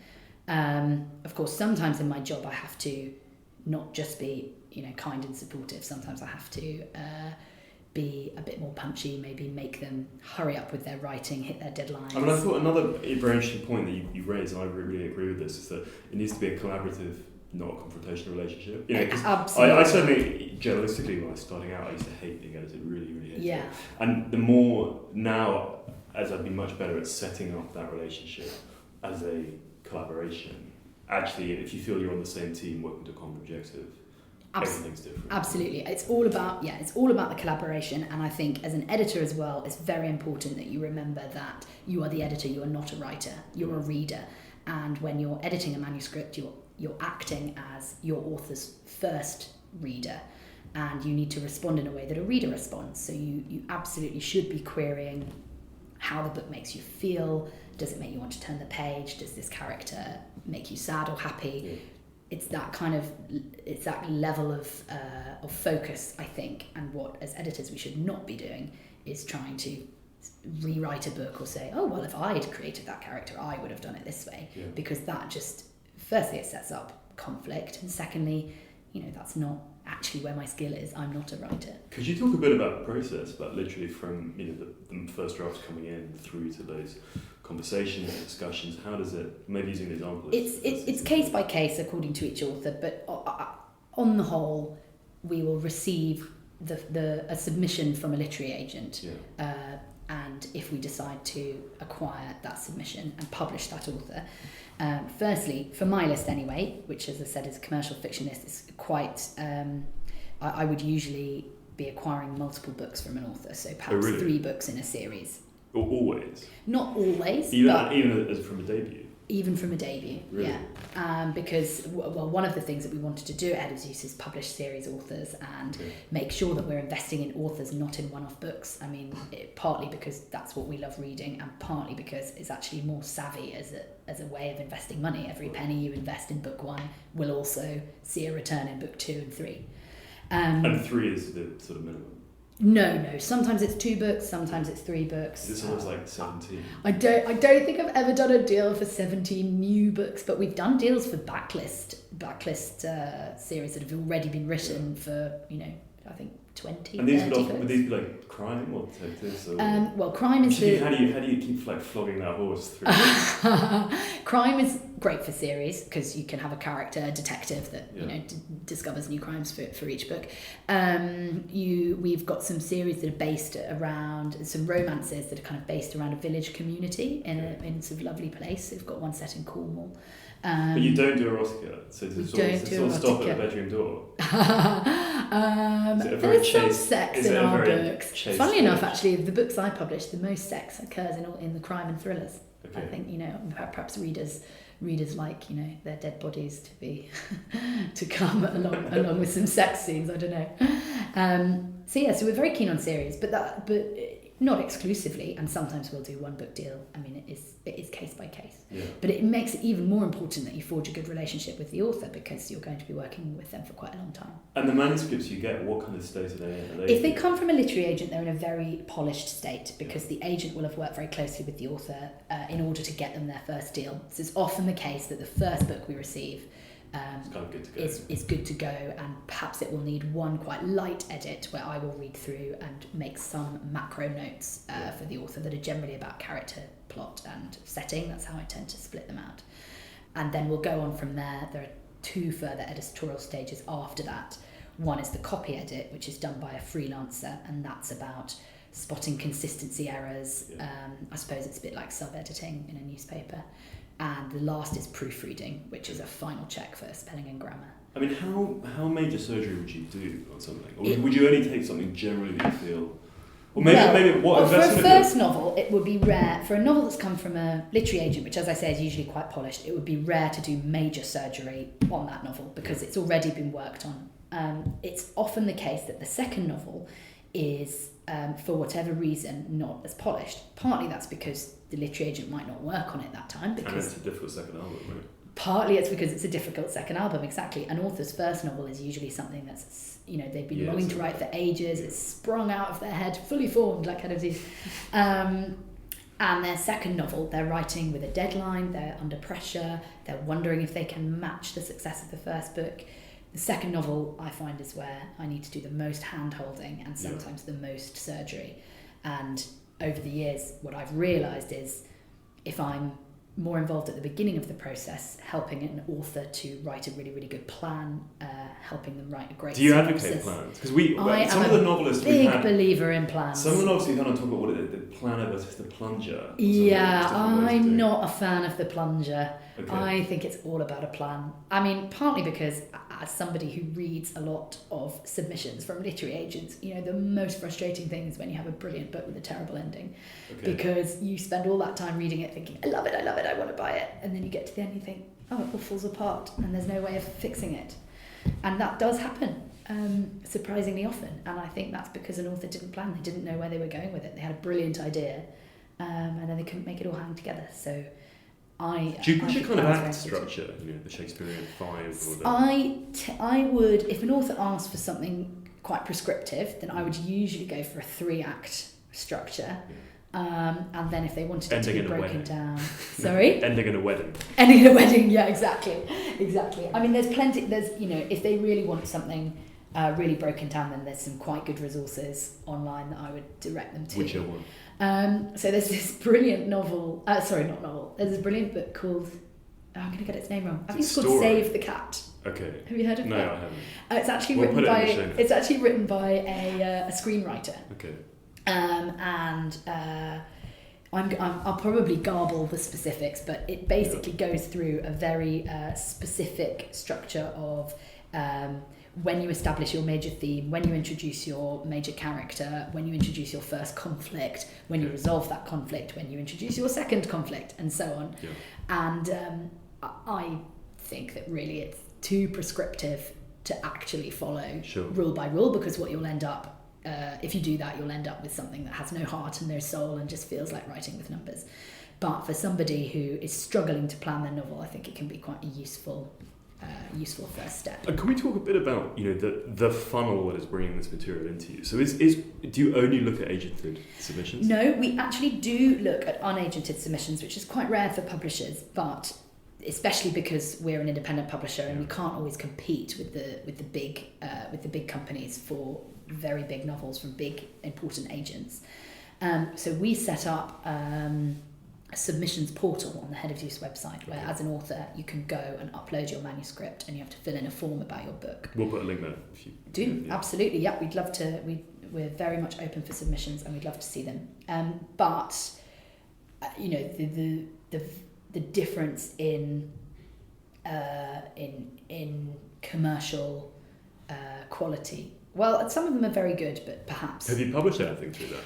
Of course, sometimes in my job I have to not just be kind and supportive. Sometimes I have to be a bit more punchy, maybe make them hurry up with their writing, hit their deadlines. I thought another very interesting point that you raised, and I really agree with this, is that it needs to be a collaborative, not a confrontational relationship. Absolutely. I certainly, journalistically, when I was starting out, I used to hate being edited, really, really hated it. And the more now, as I've been much better at setting up that relationship as a collaboration, actually, if you feel you're on the same team working to a common objective, everything's different. Absolutely. It's all about the collaboration, and I think as an editor as well, it's very important that you remember that you are the editor, you are not a writer, you're a reader. And when you're editing a manuscript, you're acting as your author's first reader, and you need to respond in a way that a reader responds. So you absolutely should be querying how the book makes you feel. Does it make you want to turn the page? Does this character make you sad or happy? Yeah. It's that level of focus, I think, and what as editors we should not be doing is trying to rewrite a book or say, oh well, if I'd created that character I would have done it this way, because that just, firstly, it sets up conflict, and secondly, that's not actually where my skill is. I'm not a writer. Could you talk a bit about the process, about literally from the first drafts coming in through to those conversations and discussions? How does it, maybe using an example? It's case by case according to each author, but on the whole, we will receive a submission from a literary agent. And if we decide to acquire that submission and publish that author, firstly, for my list anyway, which as I said is a commercial fiction list, is quite, I would usually be acquiring multiple books from an author, so perhaps 3 books in a series. Always? Not always. Even as from a debut? Even from a debut, really? Because one of the things that we wanted to do at Head of Zeus is publish series authors and make sure that we're investing in authors, not in one-off books. I mean, partly because that's what we love reading, and partly because it's actually more savvy as a way of investing money. Every penny you invest in book 1 will also see a return in book 2 and 3. And 3 is the sort of minimum? No. Sometimes it's 2 books, sometimes it's 3 books. This always like 17. I don't think I've ever done a deal for 17 new books, but we've done deals for backlist series that have already been written for, I think 20, And these 30 books. would these be like crime or detectives? Or Well, crime is how do you keep like flogging that horse through? Crime is great for series because you can have a character, a detective that discovers new crimes for each book. We've got some series that are based around some romances that are kind of based around a village community in a sort of lovely place. We've got one set in Cornwall. But you don't do erotica, so it's all stop at the bedroom door. There's some sex in our books. Funnily enough, book? actually, the books I publish, the most sex occurs in the crime and thrillers. Okay. I think perhaps readers like their dead bodies to be to come along with some sex scenes. I don't know. So we're very keen on series, but not exclusively, and sometimes we'll do 1 book deal. I mean, it is case by case. Yeah. But it makes it even more important that you forge a good relationship with the author because you're going to be working with them for quite a long time. And the manuscripts you get, what kind of state are they in? If they come from a literary agent, they're in a very polished state because the agent will have worked very closely with the author in order to get them their first deal. So it's often the case that the first book we receive it's kind of good to go. is good to go, and perhaps it will need one quite light edit where I will read through and make some macro notes for the author that are generally about character, plot and setting. That's how I tend to split them out. And then we'll go on from there. There are 2 further editorial stages after that. One is the copy edit, which is done by a freelancer, and that's about spotting consistency errors. I suppose it's a bit like sub-editing in a newspaper. And the last is proofreading, which is a final check for spelling and grammar. I mean, how major surgery would you do on something? Or would you only take something generally that you feel... Or maybe what for a first novel, it would be rare. For a novel that's come from a literary agent, which, as I say, is usually quite polished, it would be rare to do major surgery on that novel because it's already been worked on. It's often the case that the second novel is, for whatever reason, not as polished. Partly that's because the literary agent might not work on it that time. And it's a difficult second album, right? Partly it's because it's a difficult second album, exactly. An author's first novel is usually something that's, they've been longing to write for ages, it's sprung out of their head, fully formed, like Head of Zeus. And their second novel, they're writing with a deadline, they're under pressure, they're wondering if they can match the success of the first book. The second novel, I find, is where I need to do the most hand-holding and sometimes the most surgery. And over the years, what I've realised is if I'm more involved at the beginning of the process, helping an author to write a really, really good plan, helping them write a great Do you synopsis. advocate plans? Because some of the novelists we've had... big believer in plans. Some of the novelists we've had on talk about the planner versus the plunger. Yeah, I'm not a fan of the plunger. Okay. I think it's all about a plan. I mean, partly because as somebody who reads a lot of submissions from literary agents, the most frustrating thing is when you have a brilliant book with a terrible ending. Okay. Because you spend all that time reading it thinking, I love it, I want to buy it. And then you get to the end and you think, oh, it all falls apart and there's no way of fixing it. And that does happen surprisingly often. And I think that's because an author didn't plan. They didn't know where they were going with it. They had a brilliant idea and then they couldn't make it all hang together. So do you push a kind of act structure, the Shakespearean 5? Or the... I would, if an author asked for something quite prescriptive, then I would usually go for a 3-act structure. Yeah. And then if they wanted it to be broken down... Sorry? Ending in a wedding. Ending in a wedding, yeah, exactly. I mean, if they really want something really broken down, then there's some quite good resources online that I would direct them to. Which are one? So there's this brilliant novel, there's this brilliant book called, I'm going to get its name wrong. I think it's called Save the Cat. Okay. Have you heard of it? No, I haven't. It's actually written by a screenwriter. Okay. I'll probably garble the specifics, but it basically goes through a very specific structure of when you establish your major theme, when you introduce your major character, when you introduce your first conflict, when you resolve that conflict, when you introduce your second conflict, and so on. Yeah. And I think that really it's too prescriptive to actually follow rule by rule, because what you'll end up, if you do that, you'll end up with something that has no heart and no soul and just feels like writing with numbers. But for somebody who is struggling to plan their novel, I think it can be quite a useful useful first step. And can we talk a bit about the funnel that is bringing this material into you? So do you only look at agented submissions? No, we actually do look at unagented submissions, which is quite rare for publishers, but especially because we're an independent publisher and we can't always compete with the big companies for very big novels from big important agents. So we set up a submissions portal on the Head of Zeus website where, as an author, you can go and upload your manuscript and you have to fill in a form about your book. We'll put a link there if you do. Yeah. Absolutely, yeah. We'd love to. We're very much open for submissions and we'd love to see them. But the difference in commercial quality. Well, some of them are very good, but perhaps. Have you published anything through that?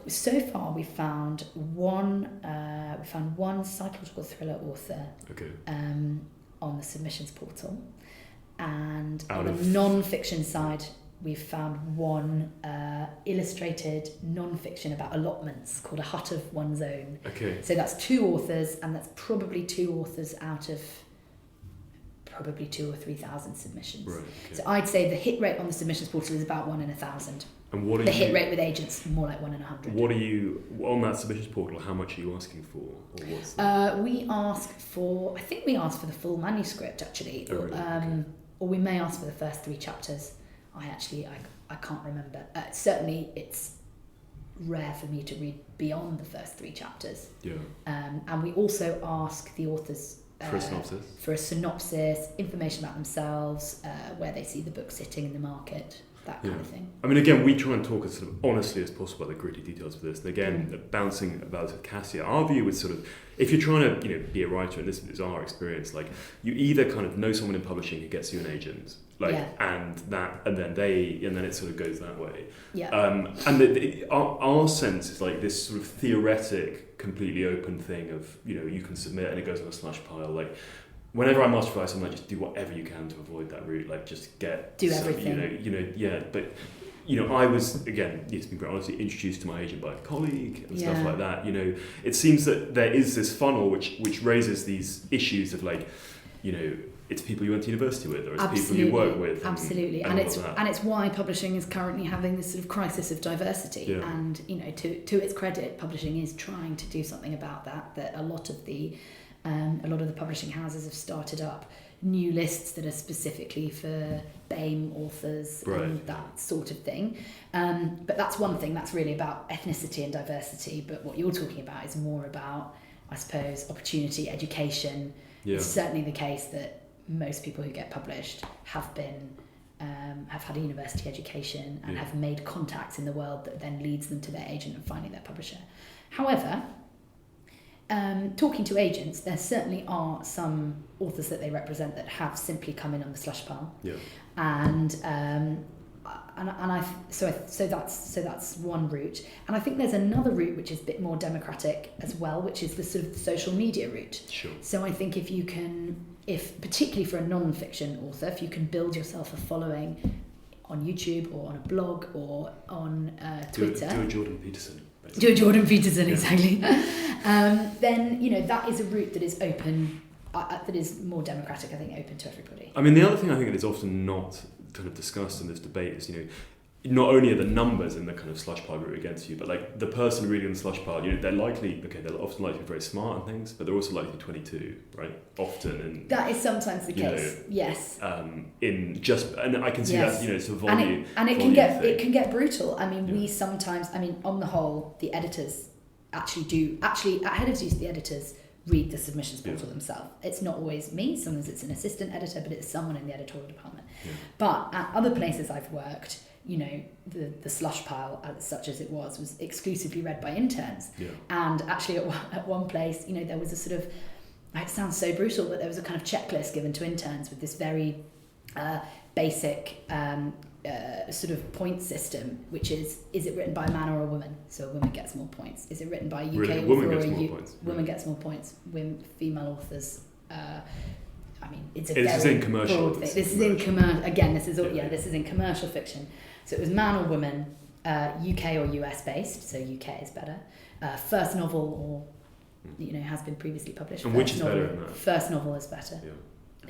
So far, we found one psychological thriller author on the submissions portal, and on the non-fiction side, we've found one illustrated non-fiction about allotments called A Hut of One's Own. Okay. So that's 2 authors, and that's probably 2 authors out of probably 2,000 or 3,000 submissions. Right, okay. So I'd say the hit rate on the submissions portal is about 1 in 1,000. And what are the hit rate with agents more like 1 in 100. What are you on that submissions portal? How much are you asking for, or what's we ask for? I think we ask for the full manuscript actually, or we may ask for the first 3 chapters. I can't remember. Certainly, it's rare for me to read beyond the first 3 chapters. Yeah. And we also ask the authors. For a synopsis, information about themselves, where they see the book sitting in the market, that kind of thing. I mean, again, we try and talk as sort of honestly as possible about the gritty details of this. And again, bouncing about Cassia, our view is sort of, if you're trying to be a writer, and this is our experience, like you either kind of know someone in publishing who gets you an agent, and then it sort of goes that way. Yeah. And our sense is like this sort of theoretic, completely open thing of you can submit and it goes on a slush pile. Like whenever I'm asked for advice, I'm like, just do whatever you can to avoid that route. Like just do everything. Yeah. But I was, again, to be very honest, introduced to my agent by a colleague and stuff like that. It seems that there is this funnel which raises these issues of like, it's people you went to university with, or it's people you work with. Absolutely, and it's why publishing is currently having this sort of crisis of diversity. Yeah. And to its credit, publishing is trying to do something about that. That a lot of the publishing houses have started up new lists that are specifically for BAME authors and that sort of thing. But that's one thing. That's really about ethnicity and diversity. But what you're talking about is more about, I suppose, opportunity, education. Yeah. It's certainly the case that most people who get published have had a university education and have made contacts in the world that then leads them to their agent and finding their publisher. However, talking to agents, there certainly are some authors that they represent that have simply come in on the slush pile. Yeah. So that's one route, and I think there's another route which is a bit more democratic as well, which is the sort of social media route. Sure. So I think if particularly for a non-fiction author, if you can build yourself a following on YouTube or on a blog or on Twitter, do a Jordan Peterson. Basically. Do a Jordan Peterson, exactly. Then that is a route that is open, that is more democratic. I think open to everybody. I mean, the other thing I think that is often not kind of discussed in this debate is, not only are the numbers in the kind of slush pile route against you, but like the person reading the slush pile, they're often likely to be very smart and things, but they're also likely to be 22, right? Often. And that is sometimes the case. Yes. And I can see that, it's a volume. And it can get brutal. I mean, we sometimes, on the whole, the editors at Head of Zeus, the editors read the submissions portal themselves. It's not always me, sometimes it's an assistant editor, but it's someone in the editorial department. Yeah. But at other places I've worked, the slush pile, such as it was exclusively read by interns. Yeah. And actually at one place, there was a sort of, it sounds so brutal, but there was a kind of checklist given to interns with this very basic sort of point system, which is it written by a man or a woman? So a woman gets more points. Is it written by a UK author or woman gets more points? Female authors. It's a this is in commercial. This is in commercial. Again, this is in commercial fiction. So it was man or woman, UK or US based. So UK is better. First novel or has been previously published. And which is better than that? First novel is better. Yeah.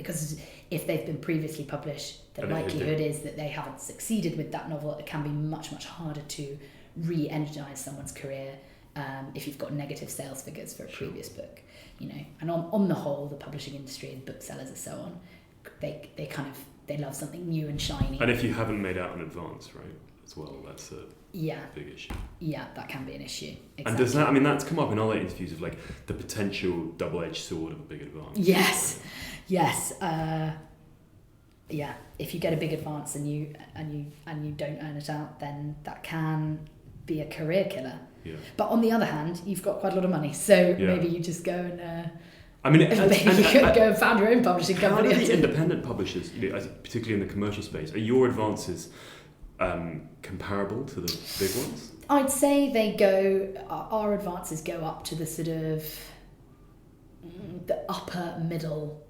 because if they've been previously published, the likelihood is that they haven't succeeded with that novel. It can be much, much harder to re-energize someone's career if you've got negative sales figures for a previous book, and on the whole, the publishing industry and booksellers and so on, they love something new and shiny. And if you haven't made out in advance, right, as well, that's a big issue. Yeah, that can be an issue. Exactly. And does that, that's come up in other interviews of like the potential double-edged sword of a big advance. Yes. Yeah, if you get a big advance and you don't earn it out, then that can be a career killer. Yeah. But on the other hand, you've got quite a lot of money, so maybe you just go and go and found your own publishing company. How do the independent publishers, particularly in the commercial space, are your advances comparable to the big ones? I'd say our advances go up to the sort of the upper middle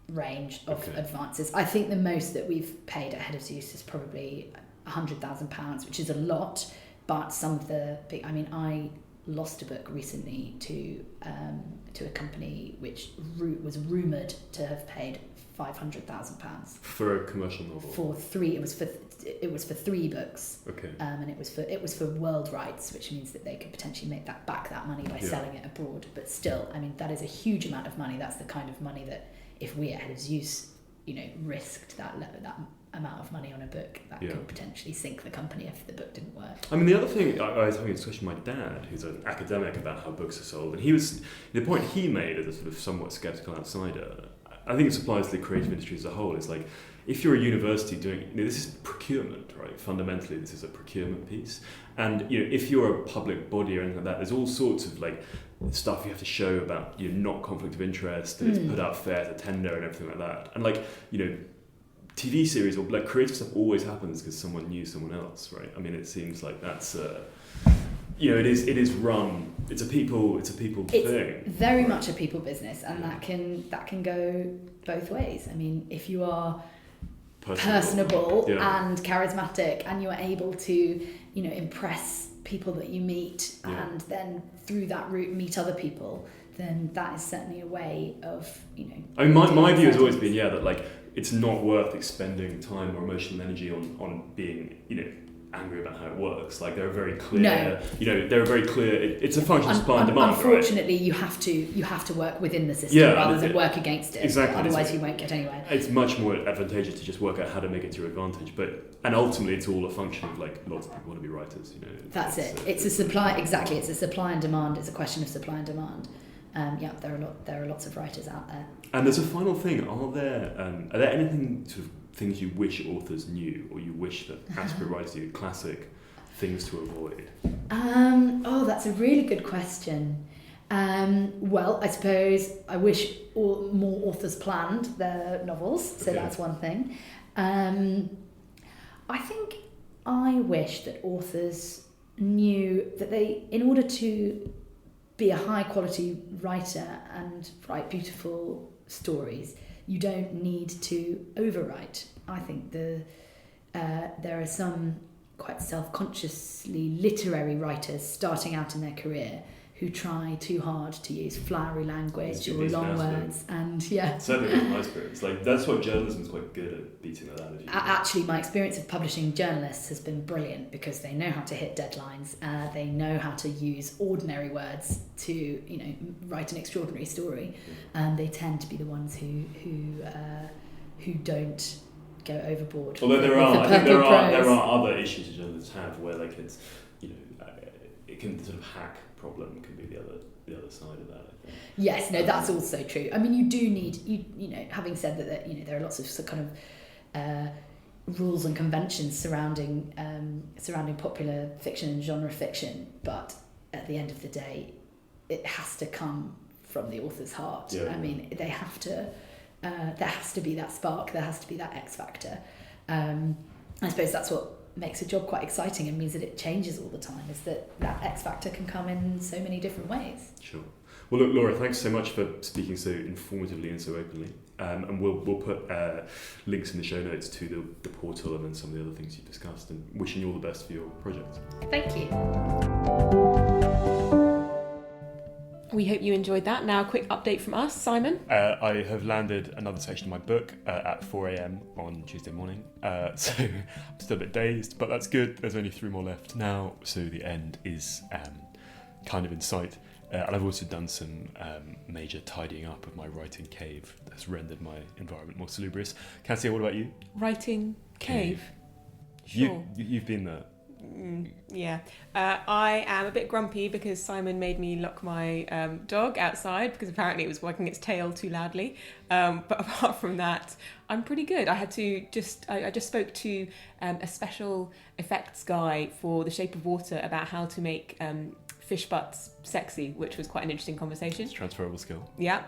range of advances. I think the most that we've paid at Head of Zeus is probably £100,000, which is a lot. But some of the big, I lost a book recently to a company which was rumoured to have paid £500,000 for a commercial novel. For three, it was for 3 books. Okay. And it was for world rights, which means that they could potentially make back that money by selling it abroad. But still, that is a huge amount of money. That's the kind of money that if we at Head of Zeus, risked that amount of money on a book, that could potentially sink the company if the book didn't work. The other thing, I was having a discussion with my dad, who's an academic, about how books are sold, and the point he made as a sort of somewhat sceptical outsider, I think it applies to the creative industry as a whole, is like, if you're a university doing, this is procurement, right? Fundamentally, this is a procurement piece. And, if you're a public body or anything like that, there's all sorts of like stuff you have to show about, not conflict of interest, and it's put out fair to tender and everything like that. And like, TV series or like creative stuff always happens because someone knew someone else, right? It seems like that's it is run. It's a people thing. It's very much a people business, and that can go both ways. If you are personable and charismatic, and you are able to impress people that you meet, and then through that route meet other people, then that is certainly a way of my view has always been that like, it's not worth expending time or emotional energy on being, angry about how it works. Like, they're very clear. It's a function of supply and demand. Unfortunately, right? you have to work within the system rather than work against it. Exactly. Otherwise, you won't get anywhere. It's much more advantageous to just work out how to make it to your advantage. And ultimately, it's all a function of like, lots of people want to be writers. That's it. It's a supply. Exactly. It's a supply and demand. It's a question of supply and demand. There are lots of writers out there. And there's a final thing. Are there anything sort of things you wish authors knew, or you wish that aspirant writers knew, classic things to avoid? That's a really good question. Well, I suppose I wish more authors planned their novels, so that's one thing. I think I wish that authors knew that in order to be a high quality writer and write beautiful stories, you don't need to overwrite. I think there are some quite self-consciously literary writers starting out in their career who try too hard to use flowery language or long words, and certainly in my experience, like that's what journalism is quite good at, beating that out of you. Actually, my experience of publishing journalists has been brilliant because they know how to hit deadlines, they know how to use ordinary words to write an extraordinary story, and they tend to be the ones who don't go overboard. Although there are other issues that journalists have where like it's it can sort of hack problem can be the other side of that, I think. Yes, no, that's also true. You do need having said that there are lots of kind of rules and conventions surrounding popular fiction and genre fiction, but at the end of the day, it has to come from the author's heart. They have to. There has to be that spark. There has to be that X factor. I suppose that's what makes a job quite exciting and means that it changes all the time, is that X factor can come in so many different ways. Sure. Well, look, Laura, thanks so much for speaking so informatively and so openly. And we'll put links in the show notes to the portal and then some of the other things you discussed, and wishing you all the best for your project. Thank you. We hope you enjoyed that. Now, a quick update from us, Simon. I have landed another section of my book at 4 a.m. on Tuesday morning, so I'm still a bit dazed, but that's good. There's only 3 more left now, so the end is kind of in sight. And I've also done some major tidying up of my writing cave that's rendered my environment more salubrious. Cassia, what about you? Writing cave. Sure. You've been there. Yeah. I am a bit grumpy because Simon made me lock my dog outside because apparently it was wagging its tail too loudly. But apart from that, I'm pretty good. I just spoke to a special effects guy for The Shape of Water about how to make fish butts sexy, which was quite an interesting conversation. It's a transferable skill. Yeah.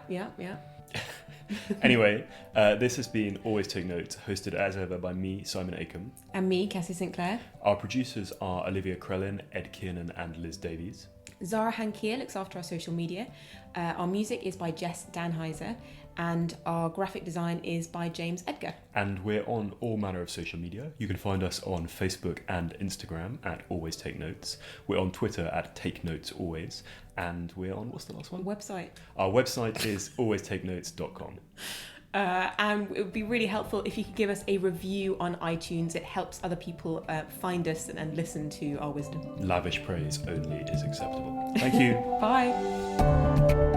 Anyway, this has been Always Take Notes, hosted as ever by me, Simon Acombe. And me, Cassie Sinclair. Our producers are Olivia Krellin, Ed Kiernan and Liz Davies. Zara Hankier looks after our social media. Our music is by Jess Danheiser, and our graphic design is by James Edgar. And we're on all manner of social media. You can find us on Facebook and Instagram at Always Take Notes. We're on Twitter at Take Notes Always. And we're on, what's the last one? Website. Our website is alwaystakenotes.com. And it would be really helpful if you could give us a review on iTunes. It helps other people find us and listen to our wisdom. Lavish praise only is acceptable. Thank you. Bye.